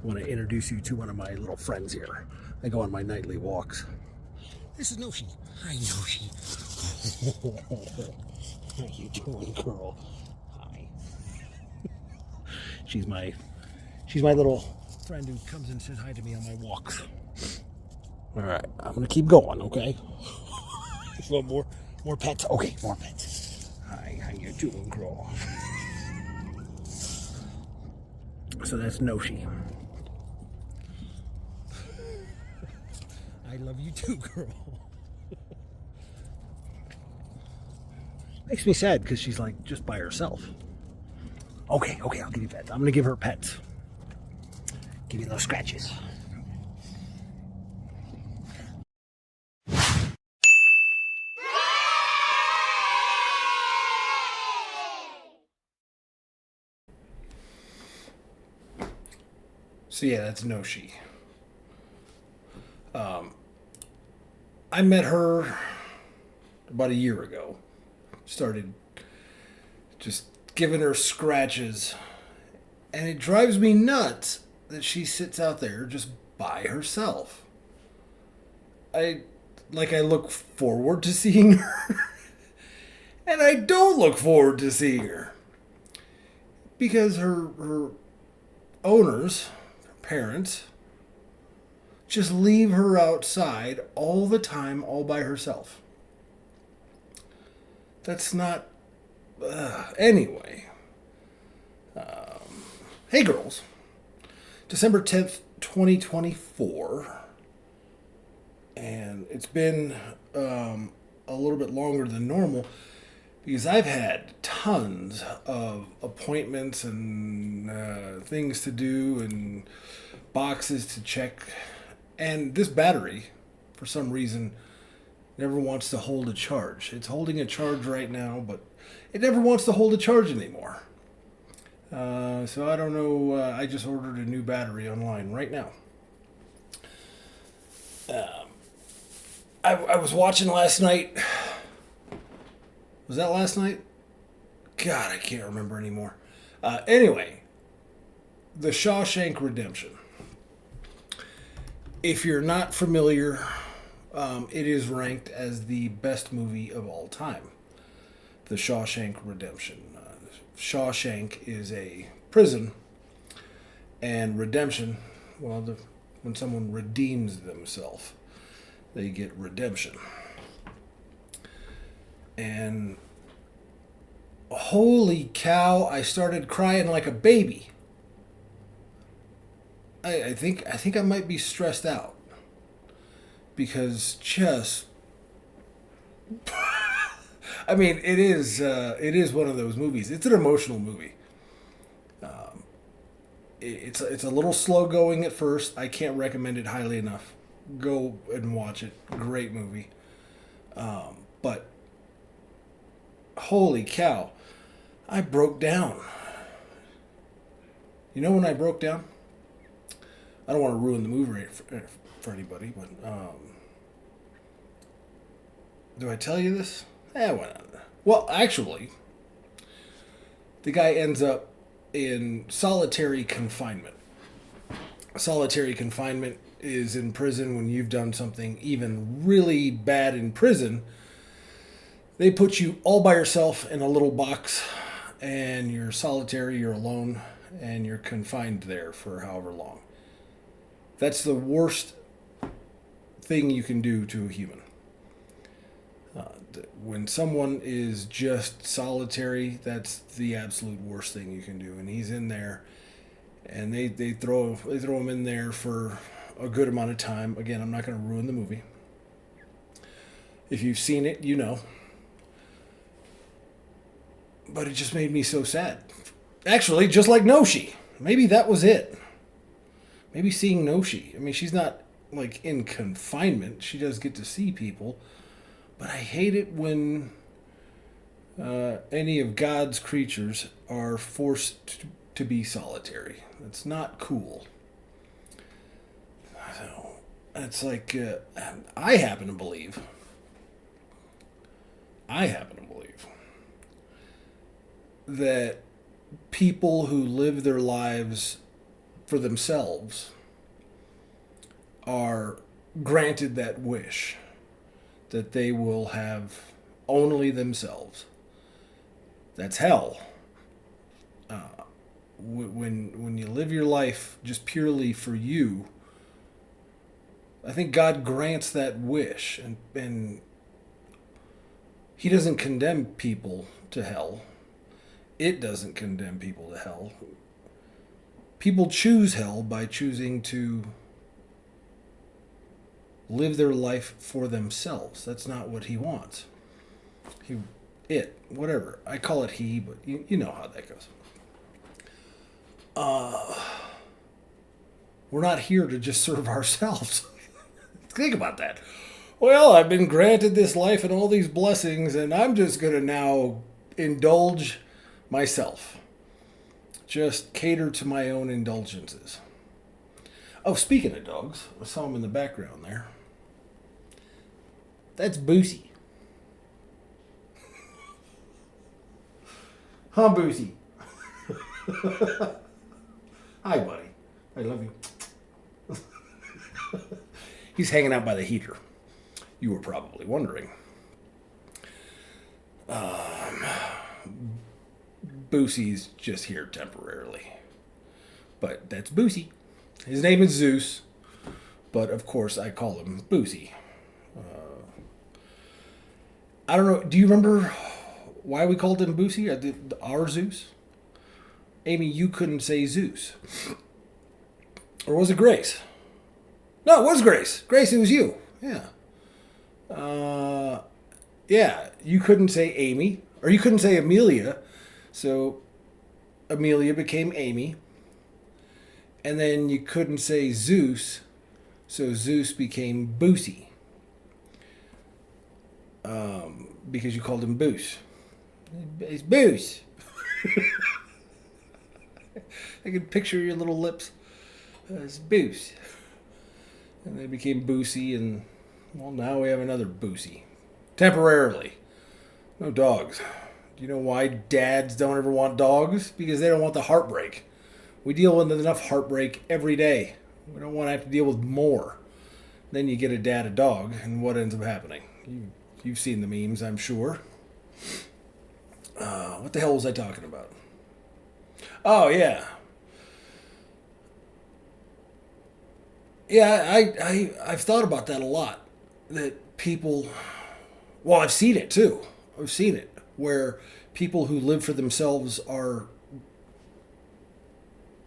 I want to introduce you to one of my little friends here. I go on my nightly walks. This is Noshi. Hi, Noshi. How you doing, girl? Hi. She's my little friend who comes and says hi to me on my walks. All right, I'm gonna keep going, okay? A little more pets. Okay, more pets. Hi, how you doing, girl? So that's Noshi. I love you too, girl. Makes me sad because she's like just by herself. Okay, I'll give you pets. I'm gonna give her pets. Give you those scratches. So yeah, that's Noshi. I met her about a year ago. Started just giving her scratches. And it drives me nuts that she sits out there just by herself. I look forward to seeing her. And I don't look forward to seeing her. Because her owners, her parents, just leave her outside all the time, all by herself. That's not. Anyway. Hey, girls. December 10th, 2024. And it's been a little bit longer than normal because I've had tons of appointments and things to do and boxes to check. And this battery, for some reason, never wants to hold a charge. It's holding a charge right now, but it never wants to hold a charge anymore. So I don't know. I just ordered a new battery online right now. I was watching last night. Was that last night? God, I can't remember anymore. Anyway, The Shawshank Redemption. If you're not familiar, it is ranked as the best movie of all time. The Shawshank Redemption. Shawshank is a prison, and redemption, well, when someone redeems themselves, they get redemption. And holy cow, I started crying like a baby. I think I might be stressed out because just I mean it is one of those movies. It's an emotional movie. It's a little slow going at first. I can't recommend it highly enough. Go and watch it. Great movie. But holy cow, I broke down. You know when I broke down? I don't want to ruin the movie for anybody, but do I tell you this? Why not? Well, actually, the guy ends up in solitary confinement. Solitary confinement is in prison when you've done something even really bad in prison. They put you all by yourself in a little box, and you're solitary, you're alone, and you're confined there for however long. That's the worst thing you can do to a human. When someone is just solitary, that's the absolute worst thing you can do. And he's in there, and they throw him in there for a good amount of time. Again, I'm not going to ruin the movie. If you've seen it, you know. But it just made me so sad. Actually, just like Noshi. Maybe that was it. Maybe seeing Noshi. I mean, she's not like in confinement. She does get to see people. But I hate it when any of God's creatures are forced to be solitary. That's not cool. So, it's like, I happen to believe that people who live their lives for themselves are granted that wish that they will have only themselves. That's hell. When you live your life just purely for you, I think God grants that wish, and He doesn't condemn people to hell. It doesn't condemn people to hell. People choose hell by choosing to live their life for themselves. That's not what He wants. Whatever. I call it He, but you know how that goes. We're not here to just serve ourselves. Think about that. Well, I've been granted this life and all these blessings, and I'm just going to now indulge myself. Just cater to my own indulgences. Oh, speaking of dogs, I saw him in the background there. That's Boosie. Huh, Boosie? Hi, buddy. I love you. He's hanging out by the heater. You were probably wondering. Boosie's just here temporarily. But that's Boosie. His name is Zeus. But, of course, I call him Boosie. I don't know. Do you remember why we called him Boosie? Our Zeus? Amy, you couldn't say Zeus. Or was it Grace? No, it was Grace. Grace, it was you. Yeah. Yeah, you couldn't say Amy. Or you couldn't say Amelia. So Amelia became Amy. And then you couldn't say Zeus. So Zeus became Boosie. Because you called him Boos. It's Boos. I can picture your little lips. It's Boos. And they became Boosie, and, well, now we have another Boosie. Temporarily. No dogs. Do you know why dads don't ever want dogs? Because they don't want the heartbreak. We deal with enough heartbreak every day. We don't want to have to deal with more. Then you get a dad a dog, and what ends up happening? You've seen the memes, I'm sure. What the hell was I talking about? Oh, yeah. Yeah, I've thought about that a lot. That people... Well, I've seen it, too. I've seen it. Where people who live for themselves are...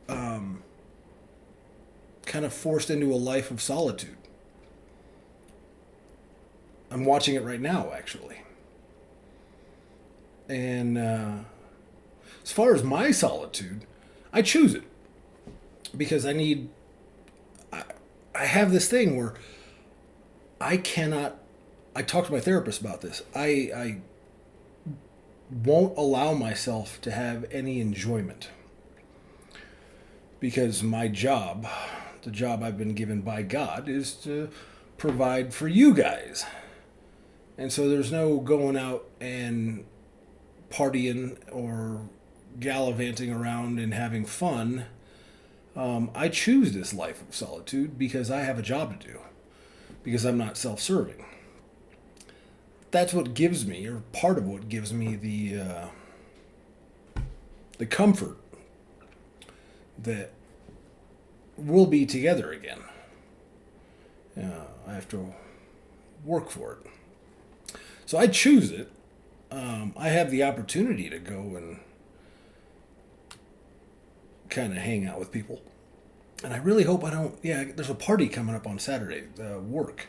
kind of forced into a life of solitude. I'm watching it right now, actually. And as far as my solitude, I choose it. Because I have this thing where I cannot... I talked to my therapist about this. I won't allow myself to have any enjoyment. Because my job, the job I've been given by God, is to provide for you guys. And so there's no going out and partying or gallivanting around and having fun. I choose this life of solitude because I have a job to do. Because I'm not self-serving. That's what gives me, or part of what gives me the comfort that we'll be together again. I have to work for it. So I choose it. I have the opportunity to go and kind of hang out with people. And I really hope I don't... Yeah, there's a party coming up on Saturday, work.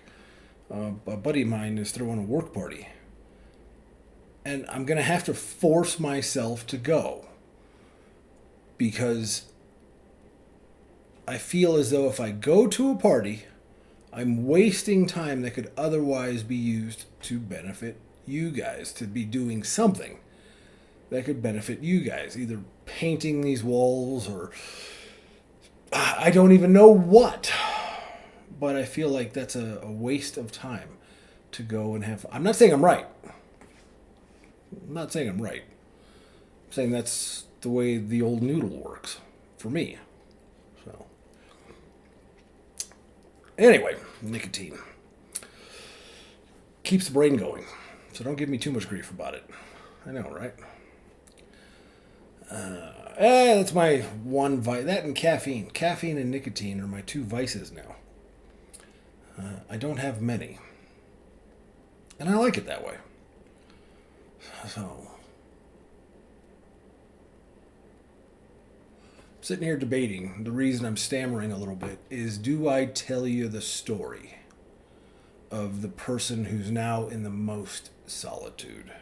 A buddy of mine is throwing a work party. And I'm going to have to force myself to go. Because I feel as though if I go to a party, I'm wasting time that could otherwise be used to benefit you guys, to be doing something that could benefit you guys, either painting these walls or I don't even know what. But I feel like that's a waste of time to go and have... I'm not saying I'm right. I'm not saying I'm right. I'm saying that's the way the old noodle works for me. So... Anyway, nicotine keeps the brain going, so don't give me too much grief about it. I know, right? That's my one vice. That and caffeine. Caffeine and nicotine are my two vices now. I don't have many. And I like it that way. So, sitting here debating, the reason I'm stammering a little bit is, do I tell you the story of the person who's now in the most solitude?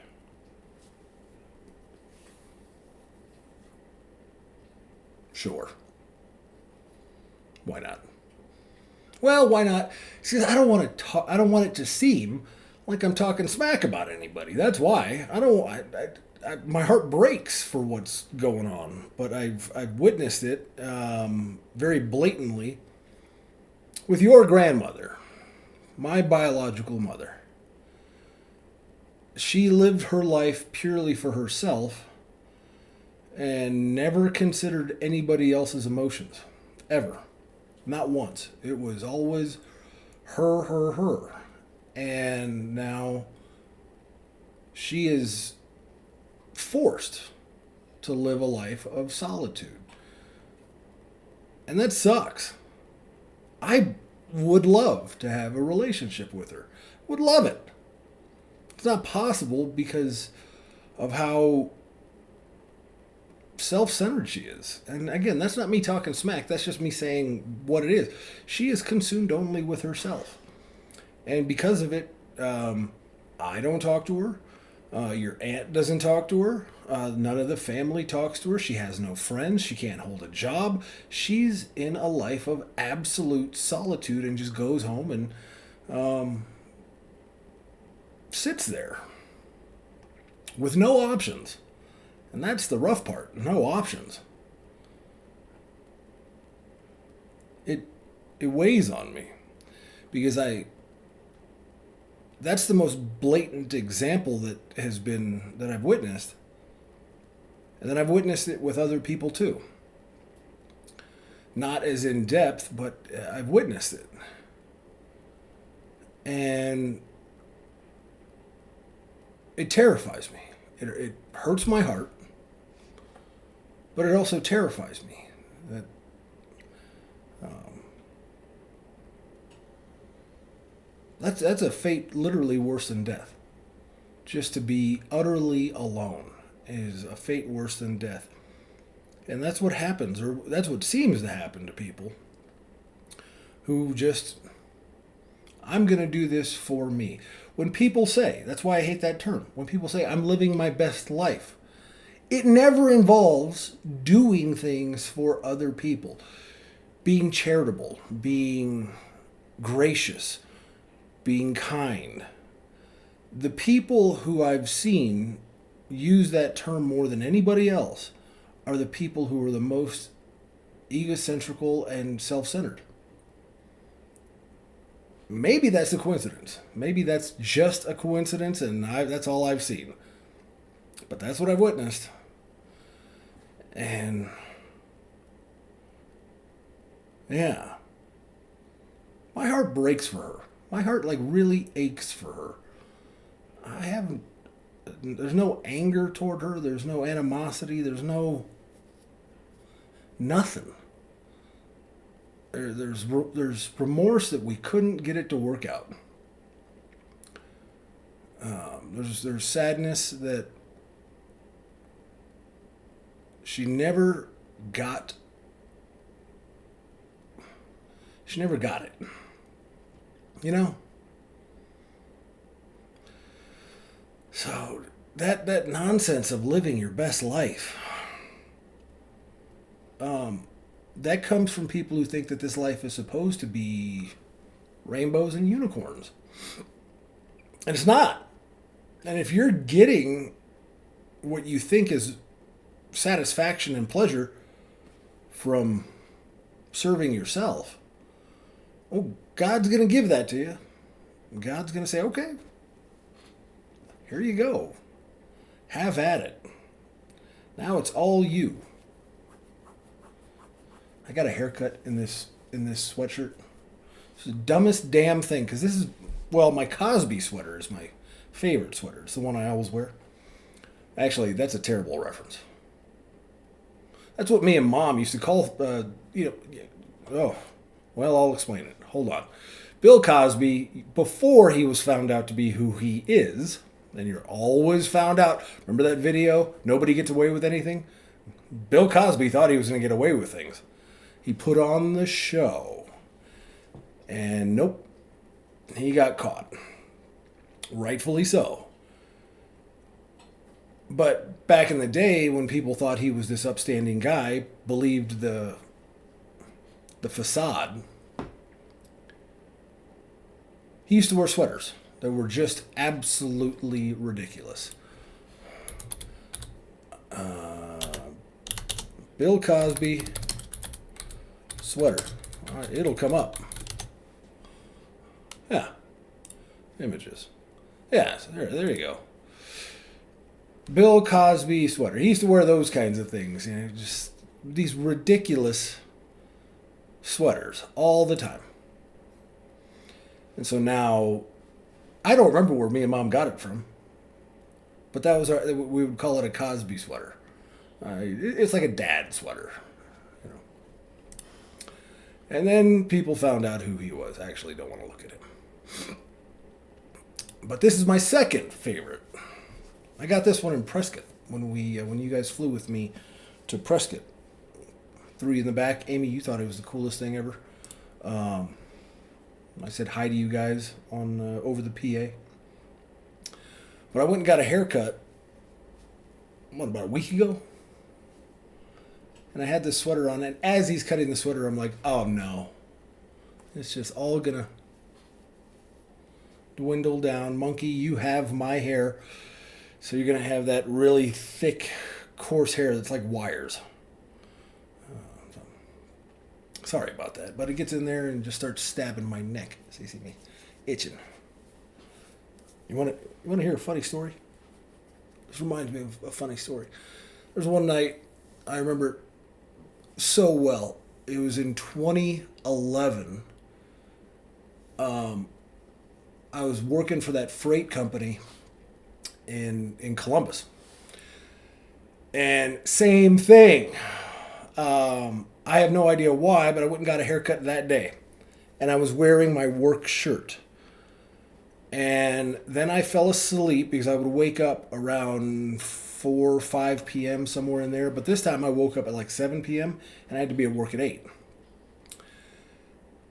Sure. Why not? Well, why not? Because I don't want to talk. I don't want it to seem like I'm talking smack about anybody. That's why I don't. My heart breaks for what's going on, but I've witnessed it very blatantly with your grandmother, my biological mother. She lived her life purely for herself and never considered anybody else's emotions, ever. Not once. It was always her. And now she is forced to live a life of solitude. And that sucks. I would love to have a relationship with her. Would love it. It's not possible because of how self-centered she is. And again, that's not me talking smack. That's just me saying what it is. She is consumed only with herself. And because of it, I don't talk to her. Your aunt doesn't talk to her. None of the family talks to her. She has no friends. She can't hold a job. She's in a life of absolute solitude and just goes home and sits there with no options. And that's the rough part. No options. It weighs on me because that's the most blatant example that I've witnessed. And then I've witnessed it with other people too. Not as in depth, but I've witnessed it. And it terrifies me. It hurts my heart. But it also terrifies me that that's a fate literally worse than death. Just to be utterly alone is a fate worse than death. And that's what happens, or that's what seems to happen to people who just, I'm going to do this for me. When people say, that's why I hate that term, when people say, I'm living my best life, it never involves doing things for other people. Being charitable, being gracious, being kind. The people who I've seen use that term more than anybody else are the people who are the most egocentrical and self-centered. Maybe that's a coincidence. Maybe that's just a coincidence and that's all I've seen. But that's what I've witnessed. And yeah, my heart breaks for her. My heart really aches for her. There's no anger toward her. There's no animosity. There's nothing. There's remorse that we couldn't get it to work out. There's sadness that she never got it. You know? So that nonsense of living your best life, that comes from people who think that this life is supposed to be rainbows and unicorns. And it's not. And if you're getting what you think is satisfaction and pleasure from serving yourself, well, God's going to give that to you. God's going to say, okay, here you go. Have at it. Now it's all you. I got a haircut in this sweatshirt. It's the dumbest damn thing. Because this is, well, my Cosby sweater is my favorite sweater. It's the one I always wear. Actually, that's a terrible reference. That's what me and Mom used to call, oh, well, I'll explain it. Hold on. Bill Cosby, before he was found out to be who he is, and you're always found out. Remember that video? Nobody gets away with anything? Bill Cosby thought he was going to get away with things. He put on the show. And nope, he got caught. Rightfully so. But back in the day, when people thought he was this upstanding guy, believed the facade, he used to wear sweaters that were just absolutely ridiculous. Bill Cosby sweater. All right, it'll come up. Yeah. Images. Yeah, so there you go. Bill Cosby sweater. He used to wear those kinds of things, just these ridiculous sweaters all the time. And so now, I don't remember where me and Mom got it from, but that was we would call it a Cosby sweater. It's like a dad sweater, And then people found out who he was. I actually don't want to look at him. But this is my second favorite. I got this one in Prescott when you guys flew with me to Prescott. Threw you in the back. Amy, you thought it was the coolest thing ever. I said hi to you guys on over the PA. But I went and got a haircut, about a week ago? And I had this sweater on, and as he's cutting the sweater, I'm like, oh no. It's just all gonna dwindle down. Monkey, you have my hair. So you're gonna have that really thick, coarse hair that's like wires. Sorry about that, but it gets in there and just starts stabbing my neck. See me itching. You want to hear a funny story? This reminds me of a funny story. There's one night I remember so well. It was in 2011. I was working for that freight company in Columbus, and same thing. I have no idea why, but I went and got a haircut that day. And I was wearing my work shirt. And then I fell asleep because I would wake up around 4 or 5 p.m., somewhere in there. But this time I woke up at like 7 p.m. and I had to be at work at 8.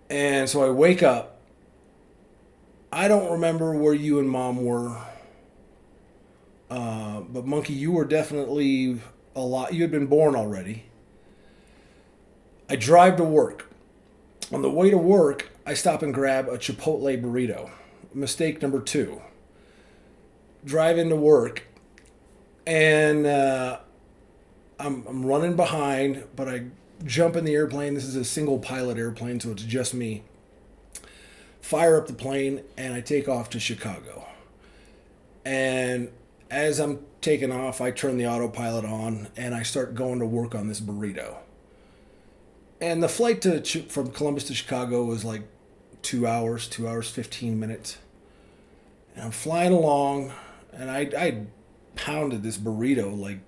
And so I wake up. I don't remember where you and Mom were. But Monkey, you were definitely a lot. You had been born already. I drive to work. On the way to work, I stop and grab a Chipotle burrito. Mistake number 2. Drive into work, and I'm running behind, but I jump in the airplane. This is a single pilot airplane, so it's just me. Fire up the plane, and I take off to Chicago. And as I'm taking off, I turn the autopilot on, and I start going to work on this burrito. And the flight from Columbus to Chicago was like 2 hours, 15 minutes. And I'm flying along, and I pounded this burrito like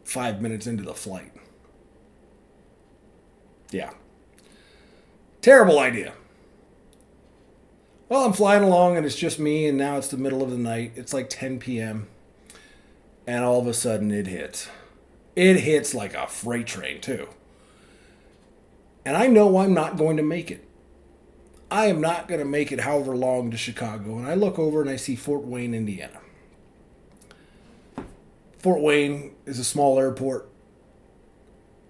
5 minutes into the flight. Yeah. Terrible idea. Well, I'm flying along, and it's just me, and now it's the middle of the night. It's like 10 p.m., and all of a sudden it hits. It hits like a freight train, too. And I know I'm not going to make it. I am not going to make it however long to Chicago. And I look over and I see Fort Wayne, Indiana. Fort Wayne is a small airport.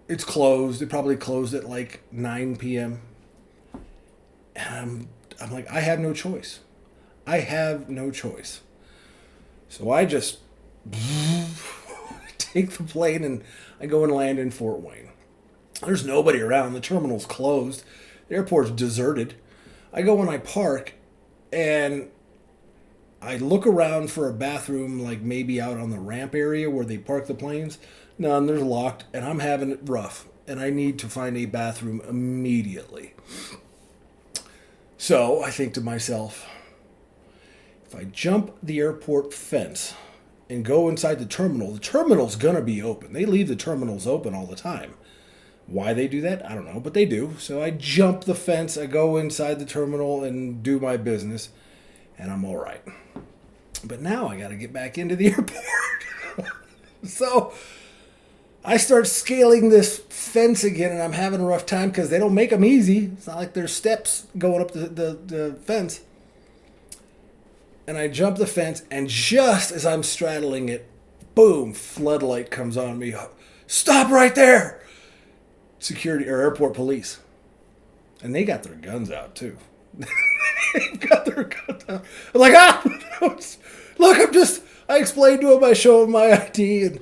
It's closed. It probably closed at like 9 p.m. And I'm like, I have no choice. I have no choice. So I just take the plane and I go and land in Fort Wayne. There's nobody around. The terminal's closed. The airport's deserted. I go and I park, and I look around for a bathroom, like maybe out on the ramp area where they park the planes. None, they're locked, and I'm having it rough, and I need to find a bathroom immediately. So I think to myself, if I jump the airport fence and go inside the terminal's going to be open. They leave the terminals open all the time. Why they do that, I don't know, but they do. So I jump the fence, I go inside the terminal and do my business, and I'm all right. But now I got to get back into the airport. So I start scaling this fence again, and I'm having a rough time because they don't make them easy. It's not like there's steps going up the fence. And I jump the fence, and just as I'm straddling it, boom, floodlight comes on me. Stop right there! Security or airport police. And they got their guns out, too. They've got their guns out. I'm like, look, I explained to him, I show him my ID, and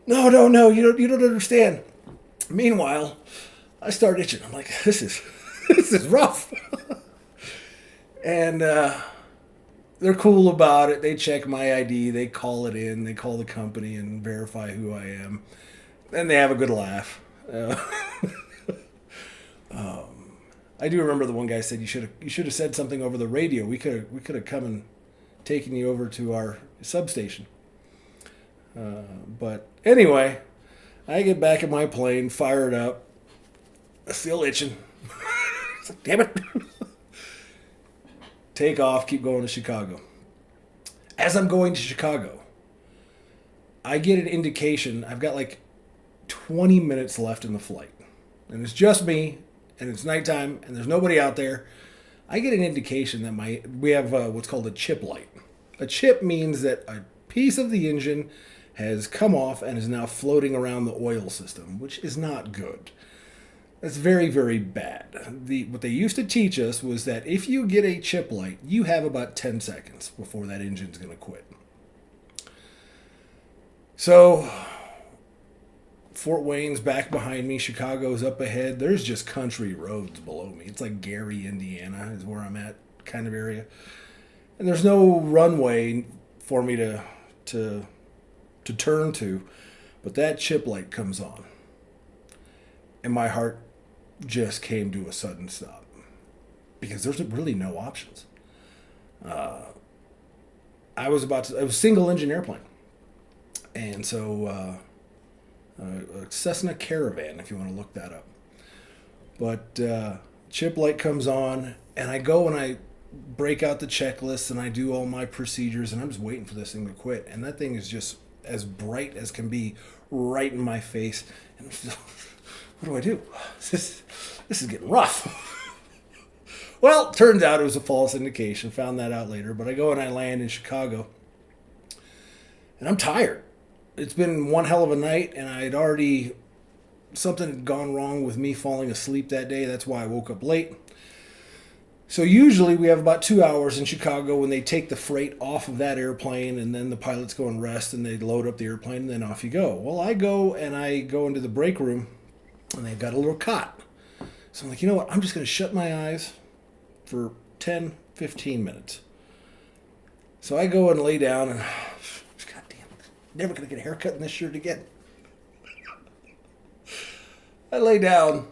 no, you don't understand. Meanwhile, I start itching. I'm like, this is rough. And they're cool about it. They check my ID. They call it in. They call the company and verify who I am. And they have a good laugh. I do remember the one guy said you should have said something over the radio. We could have come and taken you over to our substation. But anyway, I get back in my plane, fire it up, still itching. It's like, damn it. Take off, keep going to Chicago. As I'm going to Chicago, I get an indication. I've got like 20 minutes left in the flight. And it's just me, and it's nighttime, and there's nobody out there. I get an indication that we have what's called a chip light. A chip means that a piece of the engine has come off and is now floating around the oil system, which is not good. That's very, very bad. What they used to teach us was that if you get a chip light, you have about 10 seconds before that engine's going to quit. So Fort Wayne's back behind me. Chicago's up ahead. There's just country roads below me. It's like Gary, Indiana is where I'm at, kind of area. And there's no runway for me to turn to. But that chip light comes on. And my heart just came to a sudden stop. Because there's really no options. I was a single engine airplane. And so a Cessna Caravan, if you want to look that up. But chip light comes on, and I go and I break out the checklist, and I do all my procedures, and I'm just waiting for this thing to quit. And that thing is just as bright as can be right in my face. And what do? This is getting rough. Well, turns out it was a false indication. Found that out later. But I go and I land in Chicago. And I'm tired. It's been one hell of a night, and something had gone wrong with me falling asleep that day. That's why I woke up late. So usually we have about 2 hours in Chicago when they take the freight off of that airplane, and then the pilots go and rest, and they load up the airplane, and then off you go. Well, I go into the break room, and they've got a little cot. So I'm like, you know what? I'm just going to shut my eyes for 10, 15 minutes. So I go and lay down, and never going to get a haircut in this shirt again. I lay down.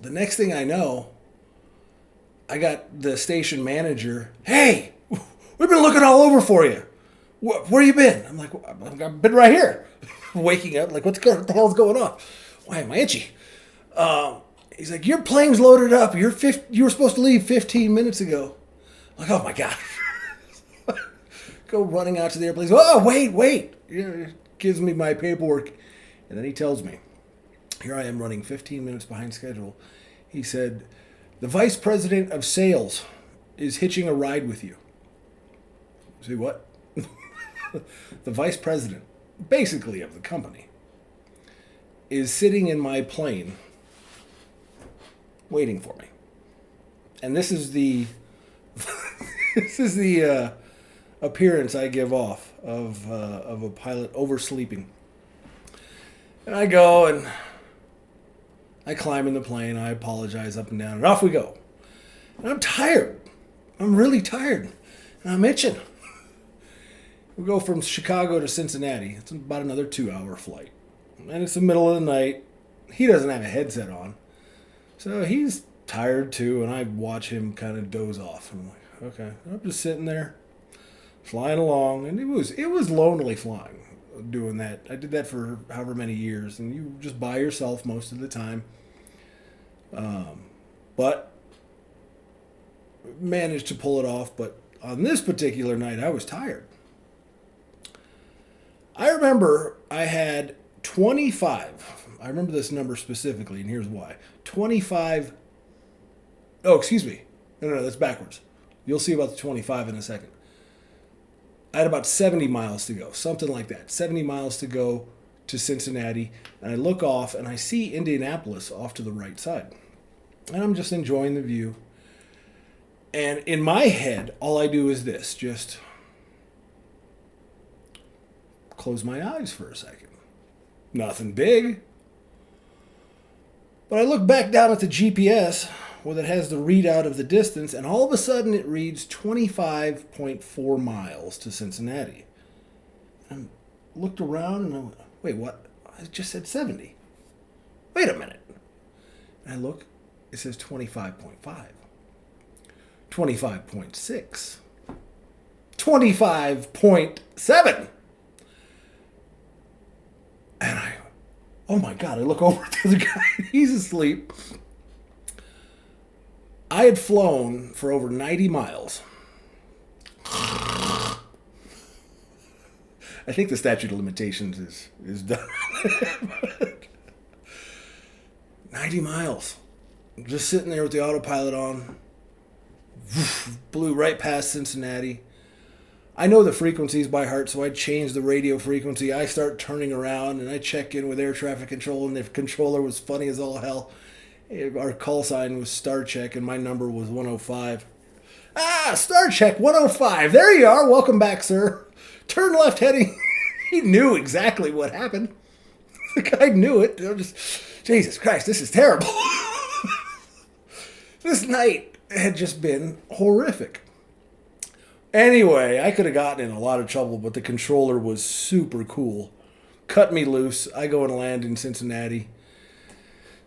The next thing I know, I got the station manager. Hey, we've been looking all over for you. Where you been? I'm like, I've been right here. Waking up, like, what the hell's going on? Why am I itchy? He's like, your plane's loaded up. You were supposed to leave 15 minutes ago. I'm like, oh my God. Go running out to the airplane. Oh, wait. Gives me my paperwork. And then he tells me, here I am running 15 minutes behind schedule. He said, the vice president of sales is hitching a ride with you. Say what? The vice president, basically of the company, is sitting in my plane waiting for me. And this is the appearance I give off of a pilot oversleeping. And I go and I climb in the plane. I apologize up and down, and off we go. And I'm tired. I'm really tired, and I'm itching. We go from Chicago to Cincinnati. It's about another 2-hour flight, and it's the middle of the night. He doesn't have a headset on, so he's tired too, and I watch him kind of doze off. And I'm like, okay, I'm just sitting there, flying along, and it was lonely flying, doing that. I did that for however many years, and you just by yourself most of the time. But managed to pull it off. But on this particular night, I was tired. I remember I had 25. I remember this number specifically, and here's why. 25. Oh, excuse me. No, that's backwards. You'll see about the 25 in a second. I had about 70 miles to go, something like that. 70 miles to go to Cincinnati, and I look off, and I see Indianapolis off to the right side. And I'm just enjoying the view. And in my head, all I do is this, just close my eyes for a second. Nothing big. But I look back down at the GPS, where it has the readout of the distance, and all of a sudden it reads 25.4 miles to Cincinnati. And I looked around and I went, wait, what? I just said 70. Wait a minute. And I look, it says 25.5. 25.6. 25.7. And oh my God, I look over to the guy, he's asleep. I had flown for over 90 miles. I think the statute of limitations is done. 90 miles. Just sitting there with the autopilot on. Blew right past Cincinnati. I know the frequencies by heart, so I change the radio frequency. I start turning around, and I check in with air traffic control, and the controller was funny as all hell. Our call sign was Star Check, and my number was 105. Star Check 105. There you are. Welcome back, sir. Turn left heading. He knew exactly what happened. The guy knew it. Jesus Christ, this is terrible. This night had just been horrific. Anyway, I could have gotten in a lot of trouble, but the controller was super cool. Cut me loose. I go and land in Cincinnati.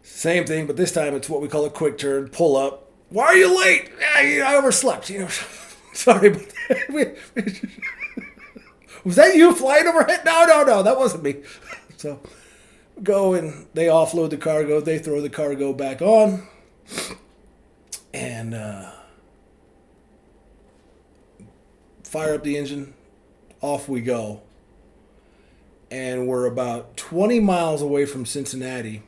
Same thing, but this time it's what we call a quick turn. Pull up. Why are you late? I overslept. Sorry, but was that you flying overhead? No, that wasn't me. So go and they offload the cargo. They throw the cargo back on, and fire up the engine. Off we go. And we're about 20 miles away from Cincinnati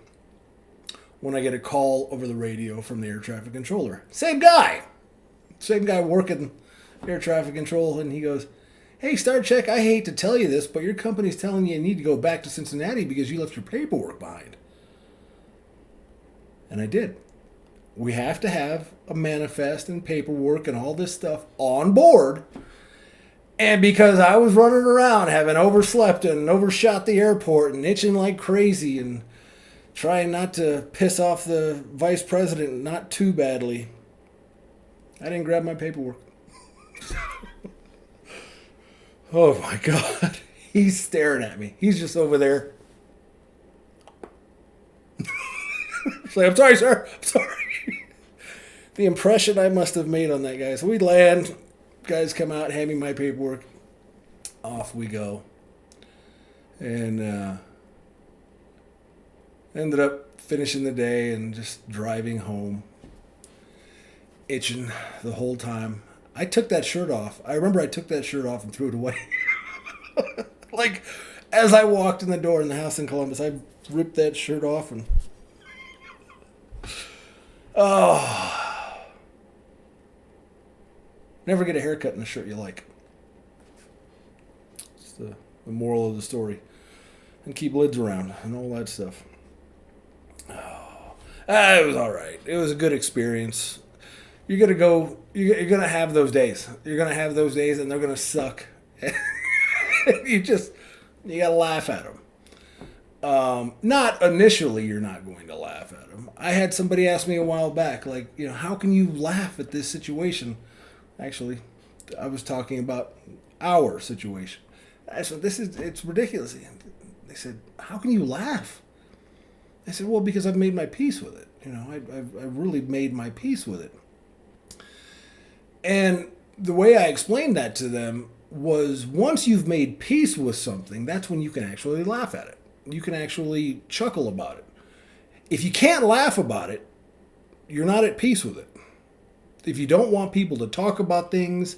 when I get a call over the radio from the air traffic controller. Same guy working air traffic control, and he goes, "Hey, Star Check, I hate to tell you this, but your company's telling you need to go back to Cincinnati because you left your paperwork behind." And I did. We have to have a manifest and paperwork and all this stuff on board. And because I was running around having overslept and overshot the airport and itching like crazy and trying not to piss off the vice president not too badly, I didn't grab my paperwork. Oh my God. He's staring at me. He's just over there. It's like, "I'm sorry, sir. I'm sorry." The impression I must have made on that guy. So we land. Guys come out, hand me my paperwork. Off we go. And ended up finishing the day and just driving home. Itching the whole time. I took that shirt off. I remember I took that shirt off and threw it away. Like, as I walked in the door in the house in Columbus, I ripped that shirt off and... Oh... Never get a haircut in a shirt you like. It's the moral of the story. And keep lids around and all that stuff. Oh, it was all right. It was a good experience. You're going to go, you're going to have those days. You're going to have those days and they're going to suck. You got to laugh at them. Not initially, you're not going to laugh at them. I had somebody ask me a while back, like, how can you laugh at this situation? Actually, I was talking about our situation. I said, it's ridiculous. They said, "How can you laugh?" I said, "Well, because I've made my peace with it. I've really made my peace with it. And the way I explained that to them was, once you've made peace with something, that's when you can actually laugh at it. You can actually chuckle about it. If you can't laugh about it, you're not at peace with it. If you don't want people to talk about things,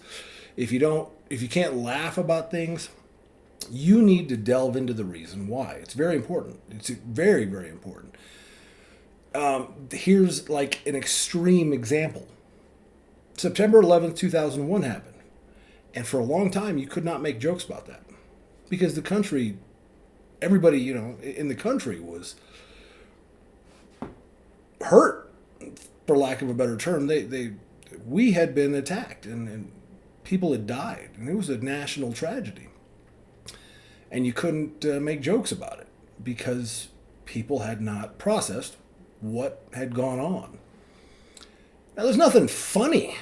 if you can't laugh about things, you need to delve into the reason why. It's very important. It's very, very important. Here's like an extreme example. September 11th, 2001 happened. And for a long time, you could not make jokes about that. Because the country, everybody, in the country was hurt, for lack of a better term. We had been attacked and people had died. And it was a national tragedy. And you couldn't make jokes about it because people had not processed what had gone on. Now, there's nothing funny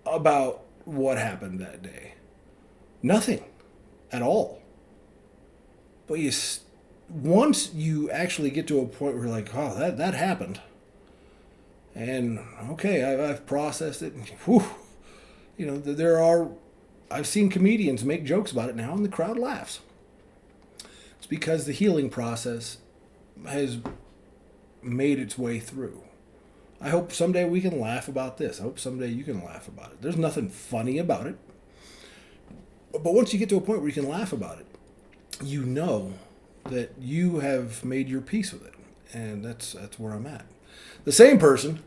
about what happened that day. Nothing at all. But once you actually get to a point where you're like, oh, that happened. And, okay, I've processed it. Whew. I've seen comedians make jokes about it now, and the crowd laughs. It's because the healing process has made its way through. I hope someday we can laugh about this. I hope someday you can laugh about it. There's nothing funny about it. But once you get to a point where you can laugh about it, you know that you have made your peace with it. And that's where I'm at. The same person,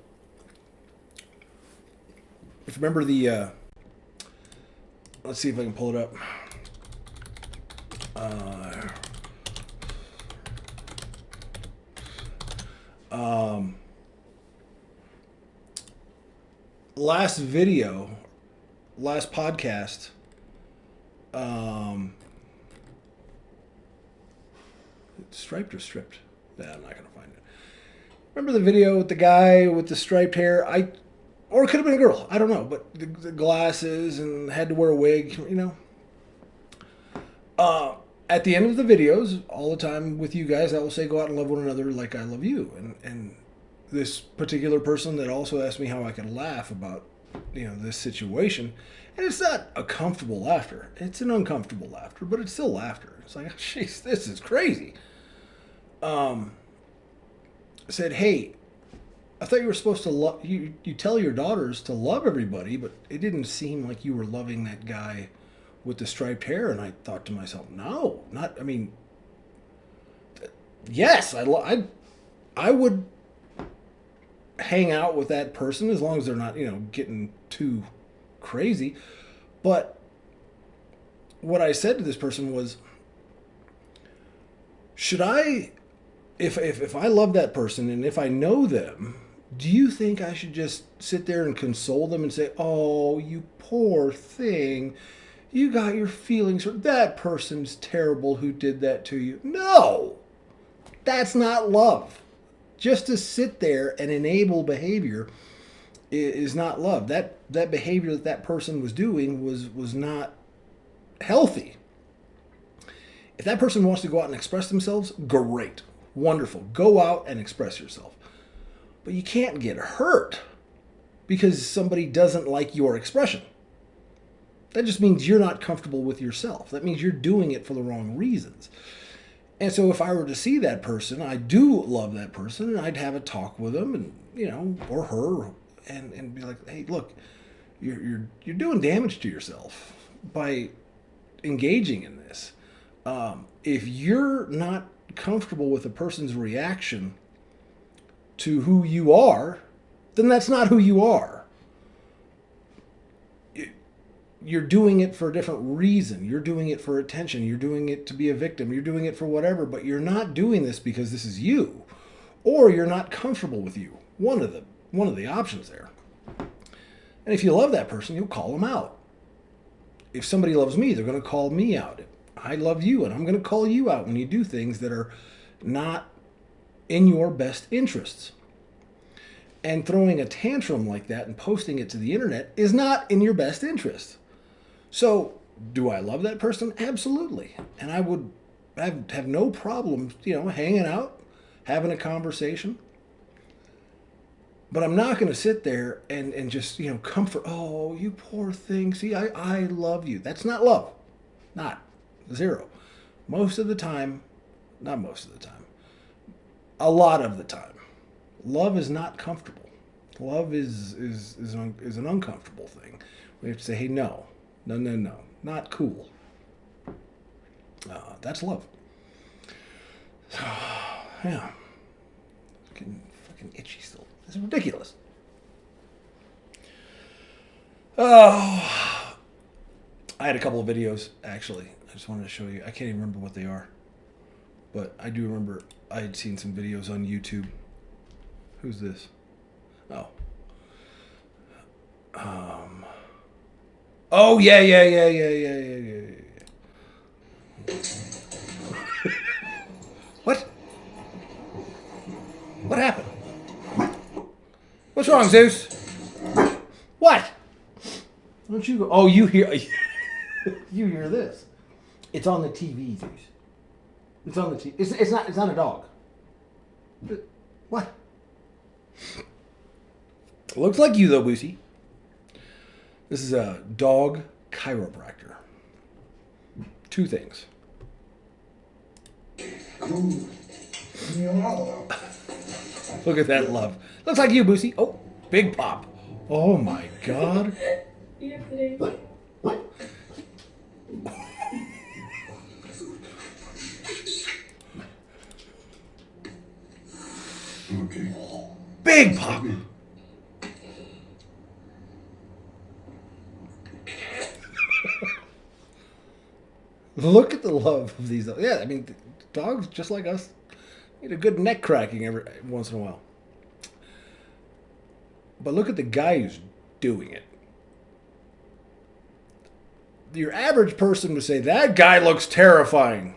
if you remember let's see if I can pull it up. Last podcast, striped or stripped? Nah, I'm not going to find it. Remember the video with the guy with the striped hair? Or it could have been a girl. I don't know. But the glasses and had to wear a wig, At the end of the videos, all the time with you guys, I will say, go out and love one another like I love you. And this particular person that also asked me how I could laugh about, this situation. And it's not a comfortable laughter. It's an uncomfortable laughter, but it's still laughter. It's like, jeez, this is crazy. Said, hey, I thought you were supposed to love, you tell your daughters to love everybody, but it didn't seem like you were loving that guy with the striped hair. And I thought to myself, no, yes, I would hang out with that person as long as they're not, getting too crazy. But what I said to this person was, should I, if I love that person and if I know them, do you think I should just sit there and console them and say, oh, you poor thing, you got your feelings hurt, that person's terrible who did that to you? No, that's not love. Just to sit there and enable behavior is not love. That behavior that person was doing was not healthy. If that person wants to go out and express themselves, great, wonderful. Go out and express yourself. But you can't get hurt because somebody doesn't like your expression. That just means you're not comfortable with yourself. That means you're doing it for the wrong reasons. And so if I were to see that person, I do love that person, and I'd have a talk with them, and or her, and be like, hey, look, you're doing damage to yourself by engaging in this. If you're not comfortable with a person's reaction to who you are, then that's not who you are. You're doing it for a different reason. You're doing it for attention. You're doing it to be a victim. You're doing it for whatever, but you're not doing this because this is you, or you're not comfortable with you. One of the options there. And if you love that person, you'll call them out. If somebody loves me, they're going to call me out. I love you, and I'm going to call you out when you do things that are not in your best interests. And throwing a tantrum like that and posting it to the internet is not in your best interest. So, do I love that person? Absolutely. And I would have no problem, hanging out, having a conversation. But I'm not going to sit there and just, comfort. Oh, you poor thing. See, I love you. That's not love. Not. Zero. Most of the time, not most of the time, a lot of the time, love is not comfortable. Love is an uncomfortable thing. We have to say, hey, no, not cool. That's love. Yeah. Fucking itchy still. This is ridiculous. Oh, I had a couple of videos, actually. I just wanted to show you. I can't even remember what they are. But I do remember I had seen some videos on YouTube. Who's this? Oh. Oh, yeah. What? What happened? What's wrong, Zeus? What? Don't you go? Oh, you hear? You hear this? It's on the TV, Zeus. It's on the TV. It's not. It's not a dog. What? Looks like you though, Boosie. This is a dog chiropractor. Two things. Look at that love. Looks like you, Boosie. Oh, big pop. Oh my God. Big pop. Look at the love of these. Yeah, I mean, dogs just like us need a good neck cracking every once in a while. But look at the guy who's doing it. Your average person would say, that guy looks terrifying.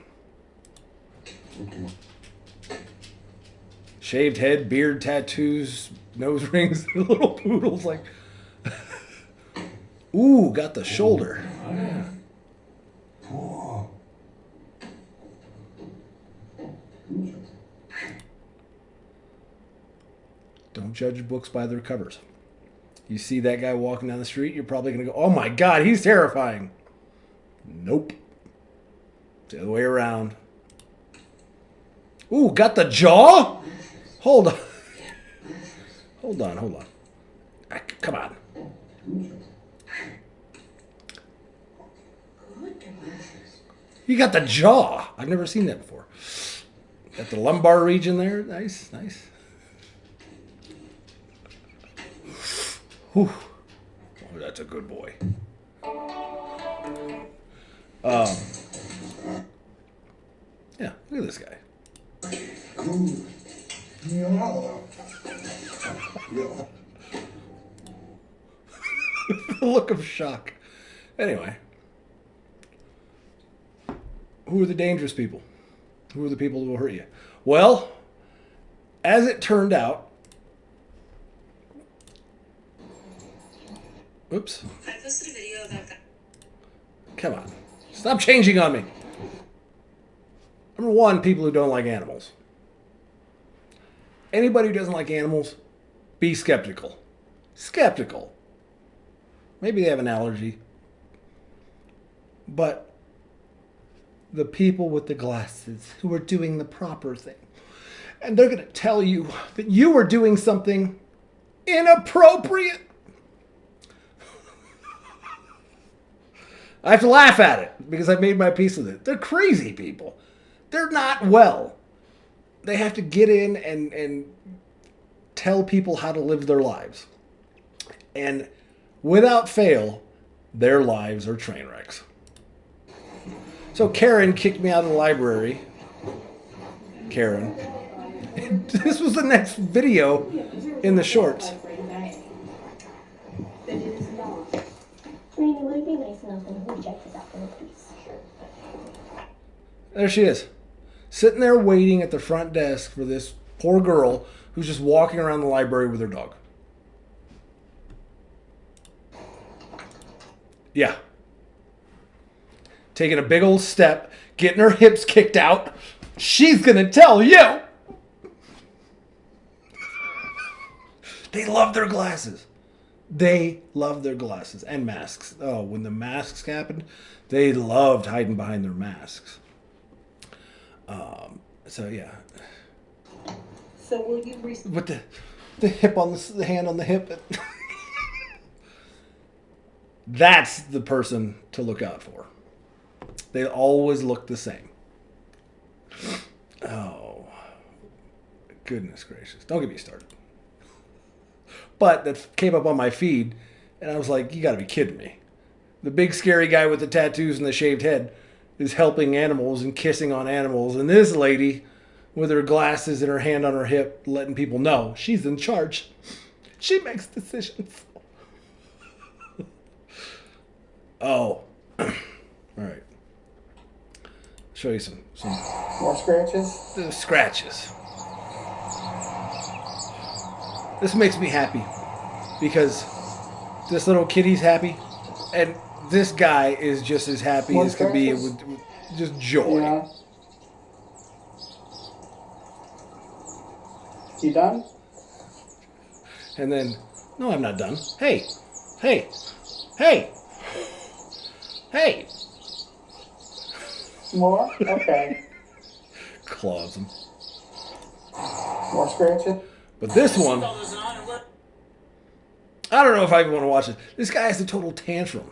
Shaved head, beard, tattoos, nose rings, little poodles like... Ooh, got the shoulder. Yeah. Don't judge books by their covers. You see that guy walking down the street, you're probably going to go, oh my God, he's terrifying. Nope. It's the other way around. Ooh, got the jaw? Hold on. Hold on. Come on. You got the jaw. I've never seen that before. Got the lumbar region there. Nice. Whew. Oh, that's a good boy. Yeah, look at this guy. The look of shock. Anyway. Who are the dangerous people? Who are the people who will hurt you? Well, as it turned out... Oops. I posted a video of that guy. Come on. Stop changing on me. Number one, people who don't like animals. Anybody who doesn't like animals, be skeptical. Skeptical. Maybe they have an allergy. But the people with the glasses who are doing the proper thing, and they're going to tell you that you are doing something inappropriate. I have to laugh at it because I've made my peace with it. They're crazy people. They're not well. They have to get in and tell people how to live their lives. And without fail, their lives are train wrecks. So Karen kicked me out of the library. Karen. This was the next video in the shorts. There she is. Sitting there waiting at the front desk for this poor girl who's just walking around the library with her dog. Yeah. Taking a big old step, getting her hips kicked out. She's going to tell you. They love their glasses. They love their glasses and masks. Oh, when the masks happened, they loved hiding behind their masks. So yeah. So will you? With the hip on the hand on the hip. That's the person to look out for. They always look the same. Oh, goodness gracious! Don't get me started. But that came up on my feed, and I was like, you got to be kidding me. The big scary guy with the tattoos and the shaved head is helping animals and kissing on animals. And this lady with her glasses and her hand on her hip letting people know she's in charge. She makes decisions. Oh. All right. Show you some more scratches? The scratches. This makes me happy because this little kitty's happy, and this guy is just as happy as can be with just joy. Yeah. You done? And then, no, I'm not done. Hey, hey, hey, hey. More? Okay. Claws him. More scratches? But this one, I don't know if I even want to watch it. This guy has a total tantrum.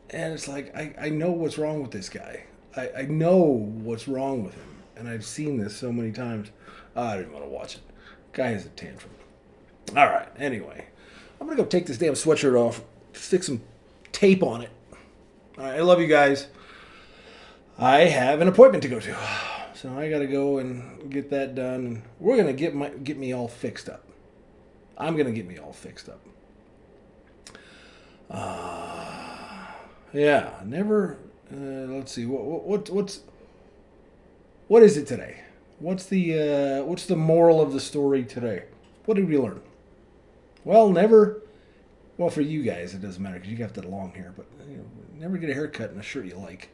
And it's like, I know what's wrong with this guy. I know what's wrong with him. And I've seen this so many times. I don't even want to watch it. Guy has a tantrum. All right, anyway. I'm going to go take this damn sweatshirt off, stick some tape on it. All right, I love you guys. I have an appointment to go to. So I got to go and get that done. And we're going to get me all fixed up. I'm going to get me all fixed up. Yeah, never. Let's see. What is it today? What's the moral of the story today? What did we learn? Well, never. Well, for you guys, it doesn't matter because you got that long hair. But never get a haircut in a shirt you like.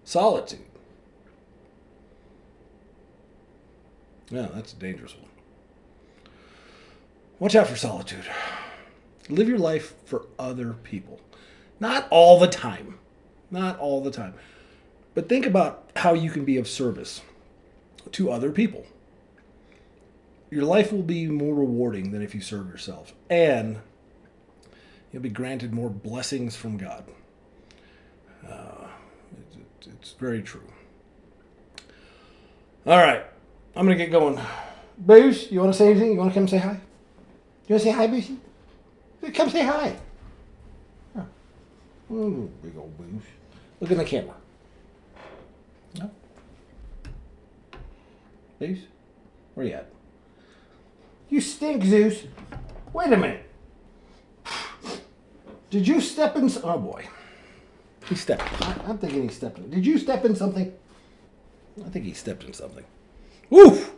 Solitude. Yeah, that's a dangerous one. Watch out for solitude. Live your life for other people. Not all the time. Not all the time. But think about how you can be of service to other people. Your life will be more rewarding than if you serve yourself. And you'll be granted more blessings from God. It's very true. All right. I'm going to get going. Boosh, you want to say anything? You want to come say hi? You want to say hi, Booshy? Come say hi. Oh, big old Boosh. Look in the camera. No? Zeus? Where you at? You stink, Zeus. Wait a minute. Did you step in... Oh, boy. He stepped. I'm thinking he stepped in. Did you step in something? I think he stepped in something. Woof!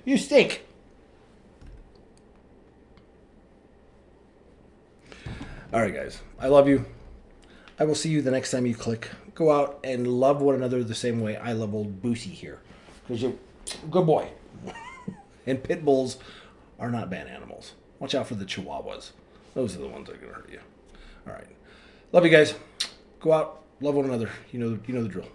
You stink. All right, guys. I love you. I will see you the next time you click. Go out and love one another the same way I love old Boosie here. Because you're a good boy. And pit bulls are not bad animals. Watch out for the chihuahuas. Those are the ones that are going to hurt you. All right. Love you guys. Go out. Love one another. You know the drill.